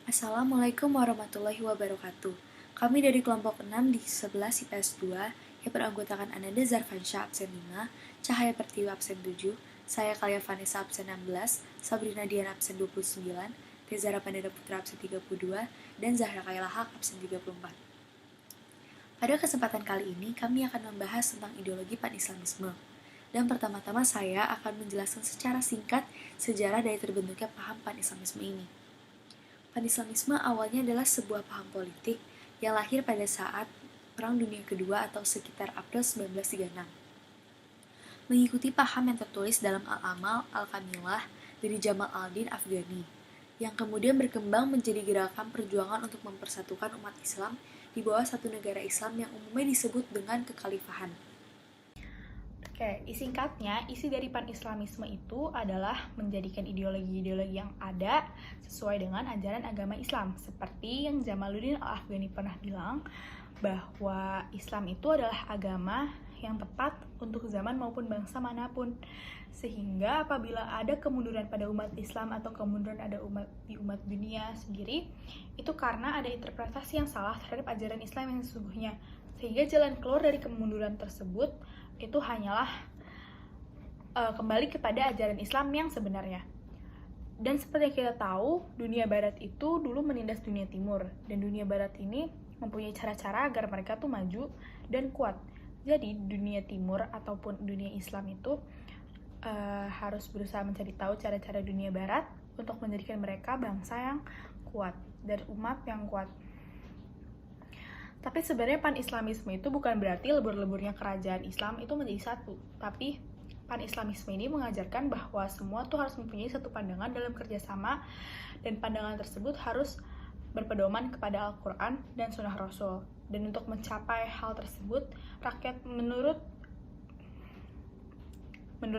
Assalamualaikum warahmatullahi wabarakatuh. Kami dari kelompok 6 di 11 IPS 2 yang beranggotakan Ananda Zarfansyah absen 5, Cahaya Pertiwi absen 7, saya Kalia Vanessa absen 16, Sabrina Dian absen 29, Tezara Pandana Putra absen 32, dan Zahra Kailahak absen 34. Pada kesempatan kali ini, kami akan membahas tentang ideologi pan-islamisme. Dan pertama-tama saya akan menjelaskan secara singkat sejarah dari terbentuknya paham pan-islamisme ini. Pan-islamisme awalnya adalah sebuah paham politik yang lahir pada saat Perang Dunia Kedua atau sekitar April 1936. Mengikuti paham yang tertulis dalam Al-Amal Al-Kamilah dari Jamal al-Din Afghani, yang kemudian berkembang menjadi gerakan perjuangan untuk mempersatukan umat Islam di bawah satu negara Islam yang umumnya disebut dengan kekhalifahan. Oke, singkatnya, isi dari pan-islamisme itu adalah menjadikan ideologi-ideologi yang ada sesuai dengan ajaran agama Islam. Seperti yang Jamaluddin Al-Afghani pernah bilang, bahwa Islam itu adalah agama yang tepat untuk zaman maupun bangsa manapun. Sehingga apabila ada kemunduran pada umat Islam atau kemunduran ada di umat dunia sendiri, itu karena ada interpretasi yang salah terhadap ajaran Islam yang sesungguhnya. Sehingga jalan keluar dari kemunduran tersebut itu hanyalah kembali kepada ajaran Islam yang sebenarnya. Dan seperti yang kita tahu, dunia barat itu dulu menindas dunia timur, dan dunia barat ini mempunyai cara-cara agar mereka tuh maju dan kuat. Jadi dunia timur ataupun dunia Islam itu harus berusaha mencari tahu cara-cara dunia barat untuk menjadikan mereka bangsa yang kuat dan umat yang kuat. Tapi sebenarnya pan-islamisme itu bukan berarti lebur-leburnya kerajaan Islam itu menjadi satu. Tapi pan-islamisme ini mengajarkan bahwa semua tuh harus mempunyai satu pandangan dalam kerjasama, dan pandangan tersebut harus berpedoman kepada Al-Quran dan Sunnah Rasul. Dan untuk mencapai hal tersebut, rakyat menurut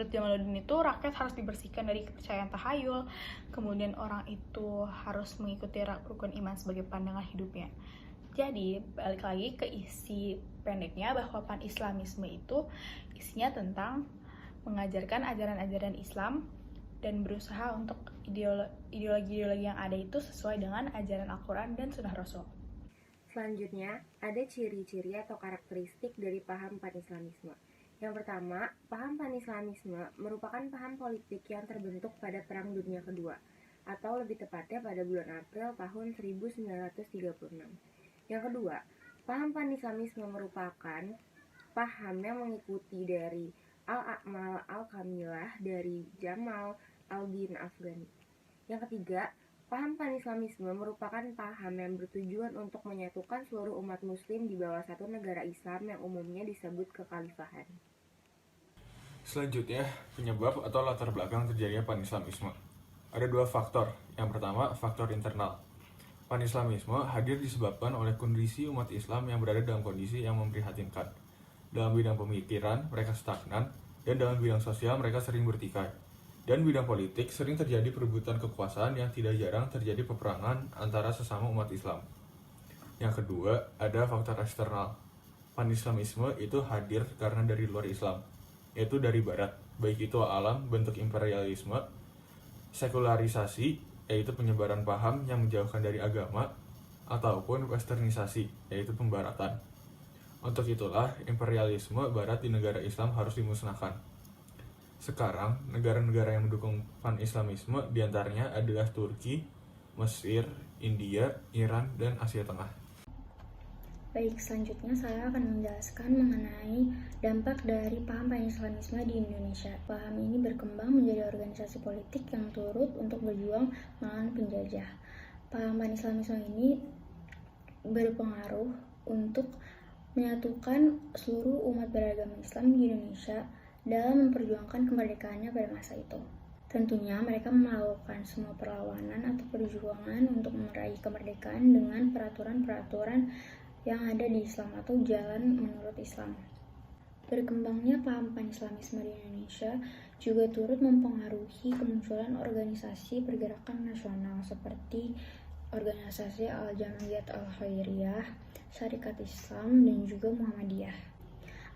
Jamaluddin itu rakyat harus dibersihkan dari kepercayaan tahayul, kemudian orang itu harus mengikuti rukun iman sebagai pandangan hidupnya. Jadi, balik lagi ke isi pendeknya bahwa pan-islamisme itu isinya tentang mengajarkan ajaran-ajaran Islam dan berusaha untuk ideologi-ideologi yang ada itu sesuai dengan ajaran Al-Quran dan Sunnah Rasul. Selanjutnya, ada ciri-ciri atau karakteristik dari paham pan-islamisme. Yang pertama, paham pan-islamisme merupakan paham politik yang terbentuk pada Perang Dunia Kedua, atau lebih tepatnya pada bulan April tahun 1936. Yang kedua, paham pan-islamisme merupakan paham yang mengikuti dari Al-A'mal Al-Kamilah dari Jamal al-Din Afghani. Yang ketiga, paham pan-islamisme merupakan paham yang bertujuan untuk menyatukan seluruh umat muslim di bawah satu negara Islam yang umumnya disebut kekhalifahan. Selanjutnya, penyebab atau latar belakang terjadinya pan-islamisme. Ada dua faktor. Yang pertama, faktor internal. Pan-islamisme hadir disebabkan oleh kondisi umat Islam yang berada dalam kondisi yang memprihatinkan. Dalam bidang pemikiran, mereka stagnan, dan dalam bidang sosial, mereka sering bertikai. Dan bidang politik, sering terjadi perebutan kekuasaan yang tidak jarang terjadi peperangan antara sesama umat Islam. Yang kedua, ada faktor eksternal. Pan-islamisme itu hadir karena dari luar Islam, yaitu dari barat, baik itu alam, bentuk imperialisme, sekularisasi, yaitu penyebaran paham yang menjauhkan dari agama, ataupun westernisasi, yaitu pembaratan. Untuk itulah, imperialisme barat di negara Islam harus dimusnahkan. Sekarang, negara-negara yang mendukung pan-islamisme diantaranya adalah Turki, Mesir, India, Iran, dan Asia Tengah. Baik, selanjutnya saya akan menjelaskan mengenai dampak dari paham pan-islamisme di Indonesia. Paham ini berkembang menjadi organisasi politik yang turut untuk berjuang melawan penjajah. Paham pan-islamisme ini berpengaruh untuk menyatukan seluruh umat beragama Islam di Indonesia dalam memperjuangkan kemerdekaannya pada masa itu. Tentunya mereka melakukan semua perlawanan atau perjuangan untuk meraih kemerdekaan dengan peraturan-peraturan yang ada di Islam atau jalan menurut Islam. Berkembangnya paham pan-islamisme di Indonesia juga turut mempengaruhi kemunculan organisasi pergerakan nasional seperti organisasi Al-Jamiyat Al-Khairiyah, Syarikat Islam, dan juga Muhammadiyah.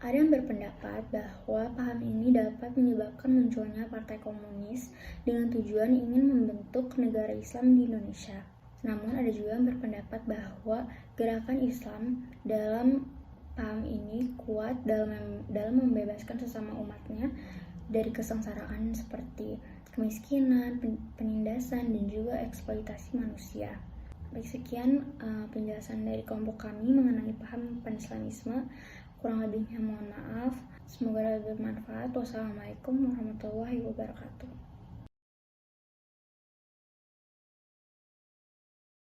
Ada yang berpendapat bahwa paham ini dapat menyebabkan munculnya partai komunis dengan tujuan ingin membentuk negara Islam di Indonesia. Namun ada juga yang berpendapat bahwa gerakan Islam dalam paham ini kuat dalam membebaskan sesama umatnya dari kesengsaraan seperti kemiskinan, penindasan, dan juga eksploitasi manusia. Baik, sekian penjelasan dari kelompok kami mengenai paham Pan-Islamisme. Kurang lebihnya mohon maaf. Semoga lebih bermanfaat. Wassalamualaikum warahmatullahi wabarakatuh.